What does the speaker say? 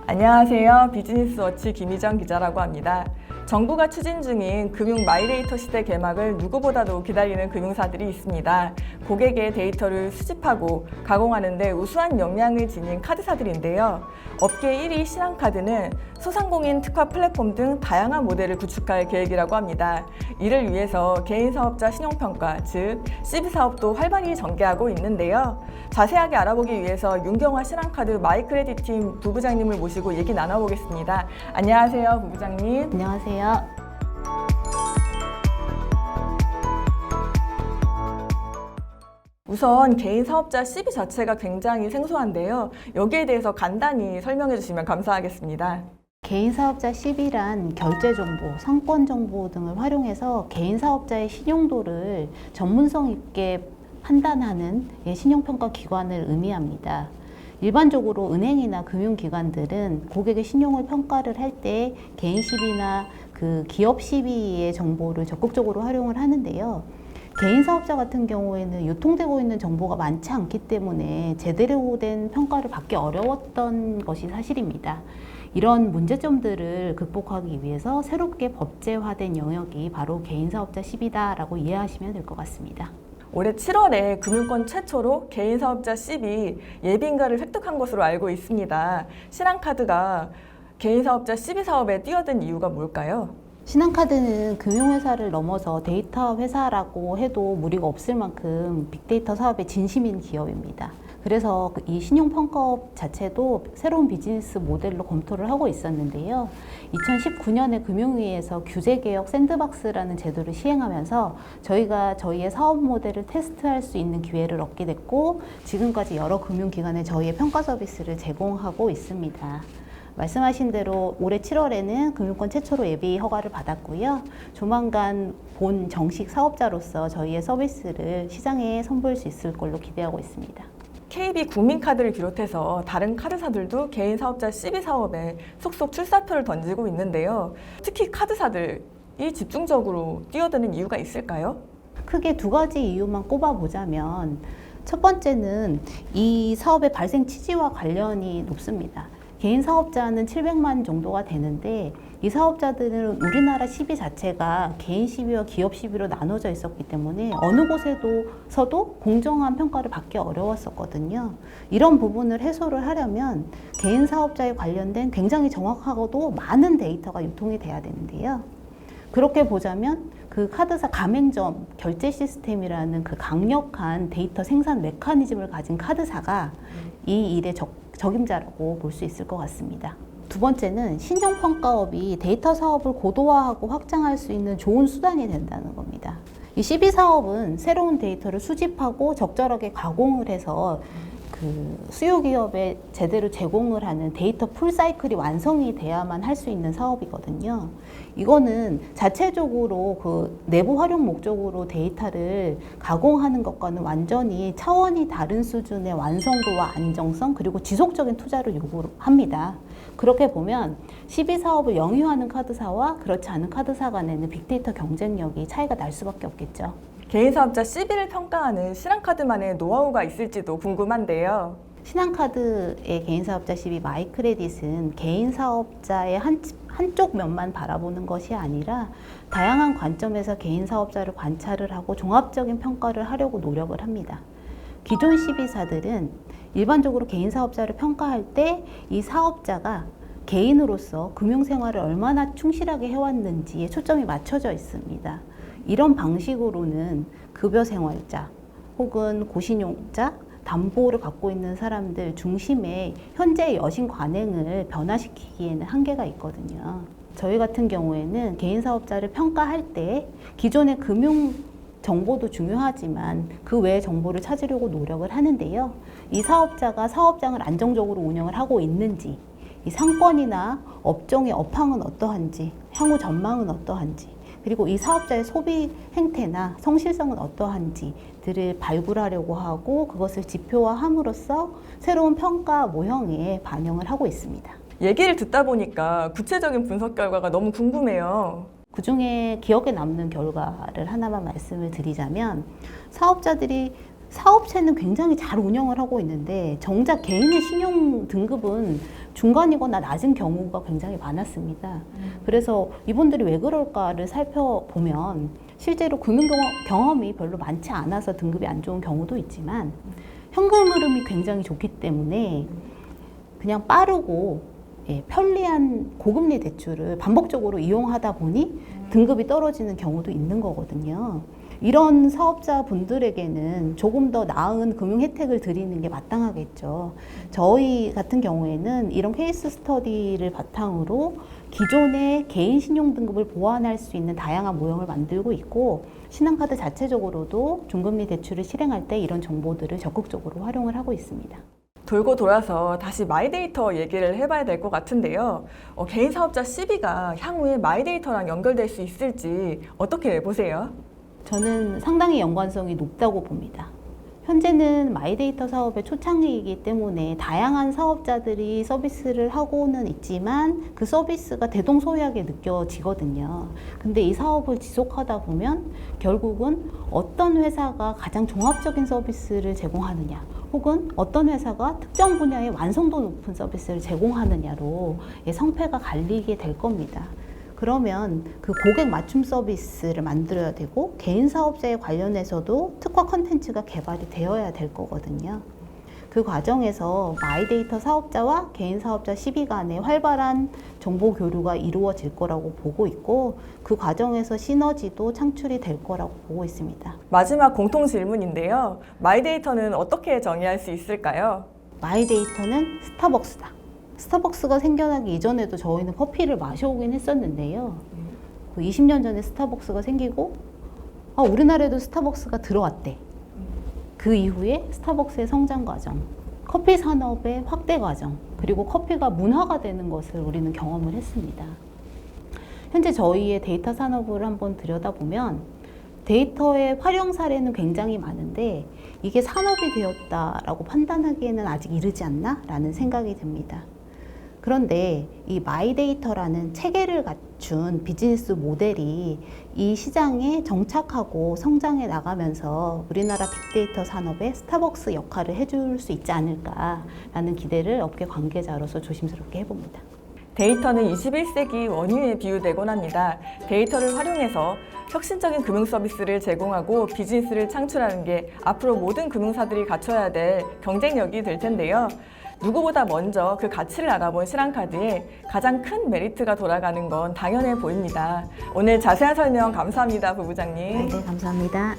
안녕하세요. 비즈니스워치 김희정 기자라고 합니다. 정부가 추진 중인 금융 마이데이터 시대 개막을 누구보다도 기다리는 금융사들이 있습니다. 고객의 데이터를 수집하고 가공하는 데 우수한 역량을 지닌 카드사들인데요. 업계 1위 신한카드는 소상공인 특화 플랫폼 등 다양한 모델을 구축할 계획이라고 합니다. 이를 위해서 개인사업자 신용평가, 즉 CB사업도 활발히 전개하고 있는데요. 자세하게 알아보기 위해서 윤경화 신한카드 마이크레딧팀 부부장님을 모시고 얘기 나눠보겠습니다. 안녕하세요, 부부장님. 안녕하세요. 우선 개인 사업자 CB 자체가 굉장히 생소한데요. 여기에 대해서 간단히 설명해 주시면 감사하겠습니다. 개인 사업자 CB란 결제 정보, 상권 정보 등을 활용해서 개인 사업자의 신용도를 전문성 있게 판단하는 신용평가 기관을 의미합니다. 일반적으로 은행이나 금융기관들은 고객의 신용을 평가를 할 때 개인 CB나 기업 CB의 정보를 적극적으로 활용을 하는데요. 개인 사업자 같은 경우에는 유통되고 있는 정보가 많지 않기 때문에 제대로 된 평가를 받기 어려웠던 것이 사실입니다. 이런 문제점들을 극복하기 위해서 새롭게 법제화된 영역이 바로 개인 사업자 CB다라고 이해하시면 될 것 같습니다. 올해 7월에 금융권 최초로 개인 사업자 CB 예비인가를 획득한 것으로 알고 있습니다. 신한카드가 개인 사업자 CB 사업에 뛰어든 이유가 뭘까요? 신한카드는 금융회사를 넘어서 데이터 회사라고 해도 무리가 없을 만큼 빅데이터 사업에 진심인 기업입니다. 그래서 이 신용평가업 자체도 새로운 비즈니스 모델로 검토를 하고 있었는데요. 2019년에 금융위에서 규제개혁 샌드박스라는 제도를 시행하면서 저희가 저희의 사업 모델을 테스트할 수 있는 기회를 얻게 됐고, 지금까지 여러 금융기관에 저희의 평가 서비스를 제공하고 있습니다. 말씀하신 대로 올해 7월에는 금융권 최초로 예비 허가를 받았고요. 조만간 본 정식 사업자로서 저희의 서비스를 시장에 선보일 수 있을 걸로 기대하고 있습니다. KB 국민카드를 비롯해서 다른 카드사들도 개인 사업자 CB 사업에 속속 출사표를 던지고 있는데요. 특히 카드사들이 집중적으로 뛰어드는 이유가 있을까요? 크게 두 가지 이유만 꼽아보자면, 첫 번째는 이 사업의 발생 취지와 관련이 높습니다. 개인 사업자는 700만 정도가 되는데, 이 사업자들은 우리나라 CB 자체가 개인 CB와 기업 CB로 나눠져 있었기 때문에 어느 곳에서도 공정한 평가를 받기 어려웠었거든요. 이런 부분을 해소를 하려면 개인 사업자에 관련된 굉장히 정확하고도 많은 데이터가 유통이 돼야 되는데요. 그렇게 보자면 그 카드사 가맹점 결제 시스템이라는 그 강력한 데이터 생산 메커니즘을 가진 카드사가 이 일의 적임자라고 볼 수 있을 것 같습니다. 두 번째는 신용평가업이 데이터 사업을 고도화하고 확장할 수 있는 좋은 수단이 된다는 겁니다. 이 CB 사업은 새로운 데이터를 수집하고 적절하게 가공을 해서 수요 기업에 제대로 제공을 하는 데이터 풀사이클이 완성이 돼야만 할 수 있는 사업이거든요. 이거는 자체적으로 내부 활용 목적으로 데이터를 가공하는 것과는 완전히 차원이 다른 수준의 완성도와 안정성, 그리고 지속적인 투자를 요구합니다. 그렇게 보면 CB 사업을 영위하는 카드사와 그렇지 않은 카드사 간에는 빅데이터 경쟁력이 차이가 날 수밖에 없겠죠. 개인 사업자 CB를 평가하는 신한카드만의 노하우가 있을지도 궁금한데요. 신한카드의 개인 사업자 CB 마이크레딧은 개인 사업자의 한쪽 면만 바라보는 것이 아니라 다양한 관점에서 개인 사업자를 관찰을 하고 종합적인 평가를 하려고 노력을 합니다. 기존 CB사들은 일반적으로 개인 사업자를 평가할 때 이 사업자가 개인으로서 금융생활을 얼마나 충실하게 해왔는지에 초점이 맞춰져 있습니다. 이런 방식으로는 급여생활자 혹은 고신용자, 담보를 갖고 있는 사람들 중심의 현재의 여신 관행을 변화시키기에는 한계가 있거든요. 저희 같은 경우에는 개인 사업자를 평가할 때 기존의 금융 정보도 중요하지만 그 외의 정보를 찾으려고 노력을 하는데요. 이 사업자가 사업장을 안정적으로 운영을 하고 있는지, 이 상권이나 업종의 업황은 어떠한지, 향후 전망은 어떠한지, 그리고 이 사업자의 소비 행태나 성실성은 어떠한지 들을 발굴하려고 하고 그것을 지표화함으로써 새로운 평가 모형에 반영을 하고 있습니다. 얘기를 듣다 보니까 구체적인 분석 결과가 너무 궁금해요. 그 중에 기억에 남는 결과를 하나만 말씀을 드리자면 사업자들이 사업체는 굉장히 잘 운영을 하고 있는데 정작 개인의 신용 등급은 중간이거나 낮은 경우가 굉장히 많았습니다. 그래서 이분들이 왜 그럴까를 살펴보면 실제로 금융 경험이 별로 많지 않아서 등급이 안 좋은 경우도 있지만 현금 흐름이 굉장히 좋기 때문에 그냥 빠르고 편리한 고금리 대출을 반복적으로 이용하다 보니 등급이 떨어지는 경우도 있는 거거든요. 이런 사업자분들에게는 조금 더 나은 금융 혜택을 드리는 게 마땅하겠죠. 저희 같은 경우에는 이런 케이스 스터디를 바탕으로 기존의 개인 신용 등급을 보완할 수 있는 다양한 모형을 만들고 있고 신한카드 자체적으로도 중금리 대출을 실행할 때 이런 정보들을 적극적으로 활용을 하고 있습니다. 돌고 돌아서 다시 마이데이터 얘기를 해봐야 될 것 같은데요. 개인 사업자 CB가 향후에 마이데이터랑 연결될 수 있을지 어떻게 보세요? 저는 상당히 연관성이 높다고 봅니다. 현재는 마이데이터 사업의 초창기이기 때문에 다양한 사업자들이 서비스를 하고는 있지만 그 서비스가 대동소이하게 느껴지거든요. 근데 이 사업을 지속하다 보면 결국은 어떤 회사가 가장 종합적인 서비스를 제공하느냐 혹은 어떤 회사가 특정 분야의 완성도 높은 서비스를 제공하느냐로 성패가 갈리게 될 겁니다. 그러면 그 고객 맞춤 서비스를 만들어야 되고 개인 사업자에 관련해서도 특화 컨텐츠가 개발이 되어야 될 거거든요. 그 과정에서 마이데이터 사업자와 개인 사업자 CB 간의 활발한 정보 교류가 이루어질 거라고 보고 있고 그 과정에서 시너지도 창출이 될 거라고 보고 있습니다. 마지막 공통 질문인데요. 마이데이터는 어떻게 정의할 수 있을까요? 마이데이터는 스타벅스다. 스타벅스가 생겨나기 이전에도 저희는 커피를 마셔오긴 했었는데요. 그 20년 전에 스타벅스가 생기고 우리나라에도 스타벅스가 들어왔대. 그 이후에 스타벅스의 성장 과정, 커피 산업의 확대 과정, 그리고 커피가 문화가 되는 것을 우리는 경험을 했습니다. 현재 저희의 데이터 산업을 한번 들여다보면 데이터의 활용 사례는 굉장히 많은데 이게 산업이 되었다라고 판단하기에는 아직 이르지 않나? 라는 생각이 듭니다. 그런데 이 마이데이터라는 체계를 갖춘 비즈니스 모델이 이 시장에 정착하고 성장해 나가면서 우리나라 빅데이터 산업에 스타벅스 역할을 해줄 수 있지 않을까라는 기대를 업계 관계자로서 조심스럽게 해봅니다. 데이터는 21세기 원유에 비유되곤 합니다. 데이터를 활용해서 혁신적인 금융 서비스를 제공하고 비즈니스를 창출하는 게 앞으로 모든 금융사들이 갖춰야 될 경쟁력이 될 텐데요. 누구보다 먼저 그 가치를 알아본 신한카드에 가장 큰 메리트가 돌아가는 건 당연해 보입니다. 오늘 자세한 설명 감사합니다, 부부장님. 네, 감사합니다.